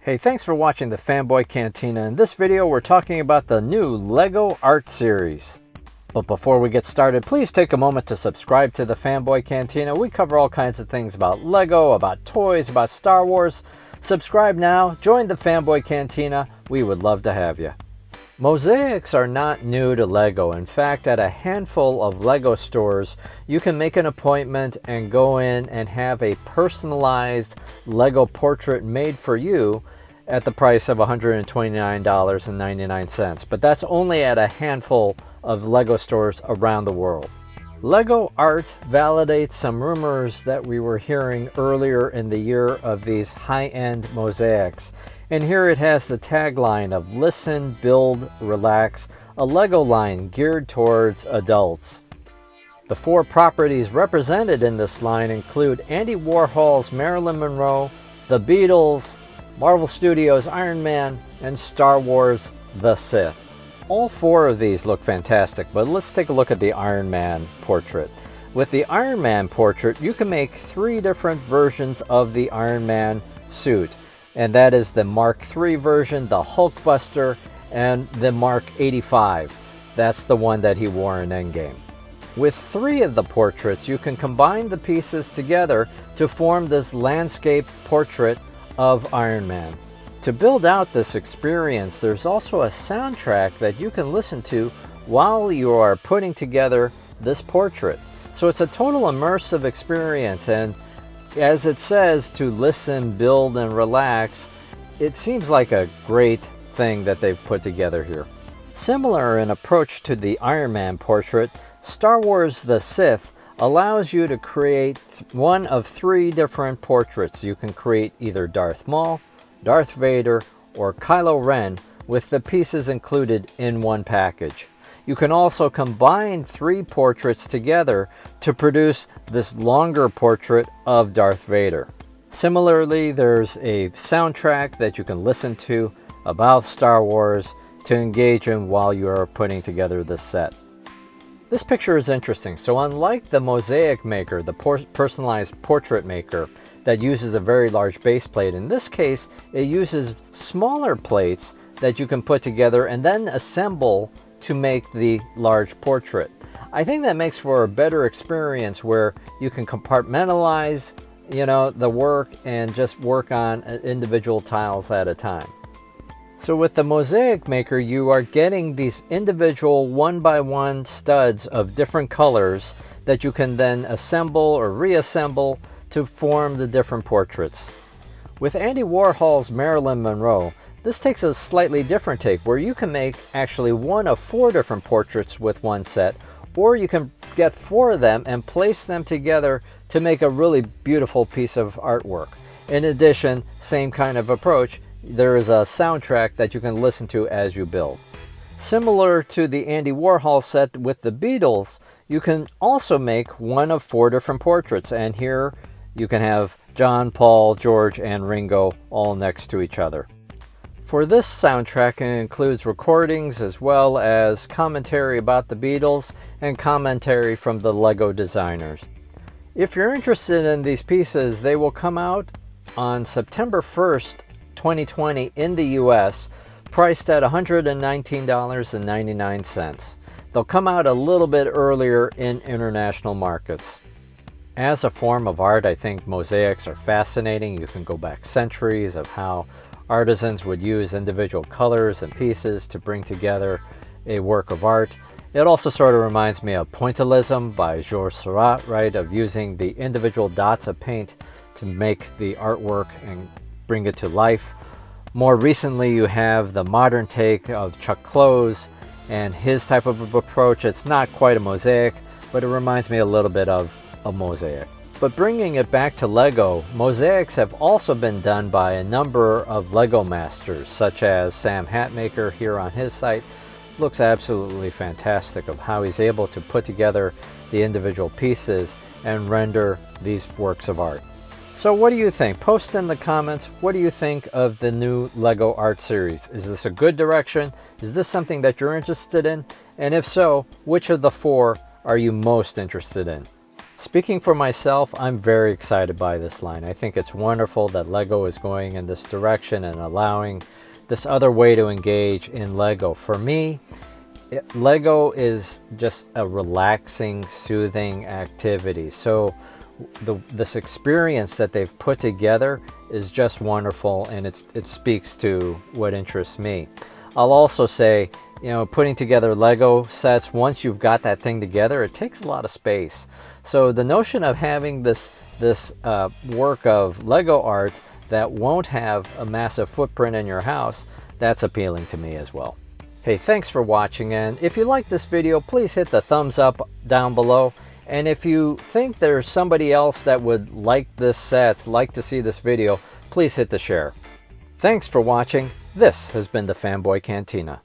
Hey, thanks for watching the Fanboy Cantina. In this video, we're talking about the new LEGO Art Series. But before we get started, please take a moment to subscribe to the Fanboy Cantina. We cover all kinds of things about LEGO, about toys, about Star Wars. Subscribe now, join the Fanboy Cantina. We would love to have you. Mosaics are not new to LEGO. In fact, at a handful of LEGO stores, you can make an appointment and go in and have a personalized LEGO portrait made for you at the price of $129.99. But that's only at a handful of LEGO stores around the world. LEGO Art validates some rumors that we were hearing earlier in the year of these high-end mosaics. And here it has the tagline of Listen, Build, Relax, a LEGO line geared towards adults. The four properties represented in this line include Andy Warhol's Marilyn Monroe, the Beatles, Marvel Studios' Iron Man, and Star Wars' The Sith. All four of these look fantastic, but let's take a look at the Iron Man portrait. With the Iron Man portrait, you can make three different versions of the Iron Man suit. And that is the Mark III version, the Hulkbuster, and the Mark 85. That's the one that he wore in Endgame. With three of the portraits, you can combine the pieces together to form this landscape portrait of Iron Man. To build out this experience, there's also a soundtrack that you can listen to while you are putting together this portrait. So it's a total immersive experience, and as it says, to listen, build, and relax, it seems like a great thing that they've put together here. Similar in approach to the Iron Man portrait, Star Wars The Sith allows you to create one of three different portraits. You can create either Darth Maul, Darth Vader, or Kylo Ren with the pieces included in one package. You can also combine three portraits together to produce this longer portrait of Darth Vader. Similarly, there's a soundtrack that you can listen to about Star Wars to engage in while you are putting together this set. This picture is interesting. So unlike the Mosaic maker, the personalized portrait maker that uses a very large base plate, in this case, it uses smaller plates that you can put together and then assemble to make the large portrait. I think that makes for a better experience where you can compartmentalize, the work and just work on individual tiles at a time. So with the Mosaic maker, you are getting these individual one-by-one studs of different colors that you can then assemble or reassemble to form the different portraits. With Andy Warhol's Marilyn Monroe, this takes a slightly different take where you can make actually one of four different portraits with one set, or you can get four of them and place them together to make a really beautiful piece of artwork. In addition, same kind of approach, there is a soundtrack that you can listen to as you build. Similar to the Andy Warhol set with the Beatles, you can also make one of four different portraits, and here you can have John, Paul, George, and Ringo all next to each other. For this soundtrack, it includes recordings as well as commentary about the Beatles and commentary from the LEGO designers. If you're interested in these pieces, they will come out on September 1st, 2020 in the US, priced at $119.99. They'll come out a little bit earlier in international markets. As a form of art, I think mosaics are fascinating. You can go back centuries of how artisans would use individual colors and pieces to bring together a work of art. It also sort of reminds me of pointillism by Georges Seurat, right, of using the individual dots of paint to make the artwork and bring it to life. More recently, you have the modern take of Chuck Close and his type of approach. It's not quite a mosaic, but it reminds me a little bit of a mosaic. But bringing it back to LEGO, mosaics have also been done by a number of LEGO masters, such as SamHatmaker here on his site. Looks absolutely fantastic of how he's able to put together the individual pieces and render these works of art. So what do you think? Post in the comments, what do you think of the new LEGO Art Series? Is this a good direction? Is this something that you're interested in? And if so, which of the four are you most interested in? Speaking for myself, I'm very excited by this line. I think it's wonderful that Lego is going in this direction and allowing this other way to engage in Lego. For me, Lego is just a relaxing, soothing activity. So this experience that they've put together is just wonderful, and it speaks to what interests me. I'll also say, you know, putting together Lego sets, once you've got that thing together, it takes a lot of space. So the notion of having this work of Lego art that won't have a massive footprint in your house, that's appealing to me as well. Hey, thanks for watching, and if you like this video, please hit the thumbs up down below. And if you think there's somebody else that would like this set, like to see this video, please hit the share. Thanks for watching. This has been the Fanboy Cantina.